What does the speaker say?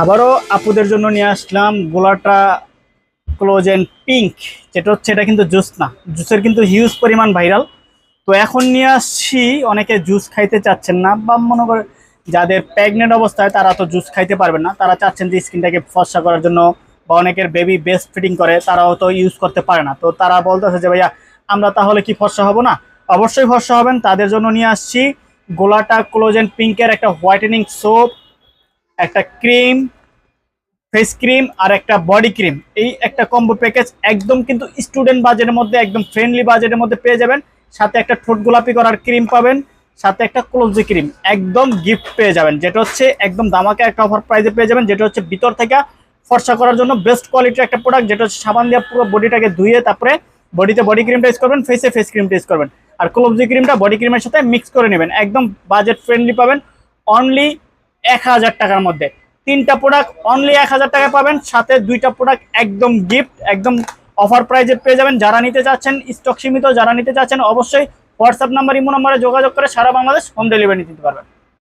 আবারও আপুদের জন্য নিয়ে আসলাম গোলাটা ক্লোজ এন্ড পিঙ্ক। যেটা হচ্ছে এটা কিন্তু জুস না, জুসের কিন্তু হিউজ পরিমাণ ভাইরাল। তো এখন নিয়ে আসছি, অনেকে জুস খাইতে চাচ্ছেন না, বা মনে করে যাদের প্রেগনেন্ট অবস্থায় তারা তো জুস খাইতে পারবেন না, তারা চাচ্ছেন যে স্কিনটাকে ফর্সা করার জন্য, বা অনেকের বেবি বেস্ট ফিটিং করে তারাও তো ইউজ করতে পারে না। তো তারা বলতেছে যে ভাইয়া আমরা তাহলে কি ফর্সা হব না? অবশ্যই ফর্সা হবেন। তাদের জন্য নিয়ে আসছি গোলাটা ক্লোজ এন্ড পিঙ্কের একটা হোয়াইটেনিং সোপ, একটা ক্রিম, ফেস ক্রিম আর একটা বডি ক্রিম। এই একটা কম্বো প্যাকেজ একদম কিন্তু স্টুডেন্ট বাজেটের মধ্যে, একদম ফ্রেন্ডলি বাজেটের মধ্যে পেয়ে যাবেন। সাথে একটা ঠোঁট গোলাপি করার ক্রিম পাবেন, সাথে একটা ক্লোজি ক্রিম একদম গিফট পেয়ে যাবেন, যেটা হচ্ছে একদম দামাকে একটা অফার প্রাইসে পেয়ে যাবেন। যেটা হচ্ছে ভিতর থেকে ফর্সা করার জন্য বেস্ট কোয়ালিটির একটা প্রোডাক্ট, যেটা হচ্ছে সাবান দিয়ে পুরো বডিটাকে ধুয়ে তারপরে বডিতে বডি ক্রিমটা ইউজ করবেন, ফেসে ফেস ক্রিমটা ইউজ করবেন, আর ক্লোজি ক্রিমটা বডি ক্রিমের সাথে মিক্স করে নেবেন। একদম বাজেট ফ্রেন্ডলি পাবেন, অনলি 1000 টাকার মধ্যে। তিনটা প্রোডাক্ট অনলি 1000 টাকায় পাবেন, সাথে দুইটা প্রোডাক্ট একদম গিফট, একদম অফার প্রাইজে পেয়ে যাবেন। যারা নিতে চাচ্ছেন, স্টক সীমিত, যারা নিতে চাচ্ছেন অবশ্যই হোয়াটসঅ্যাপ নাম্বার, ইমো নাম্বারে যোগাযোগ করে সারা বাংলাদেশ হোম ডেলিভারি দিতে পারবেন।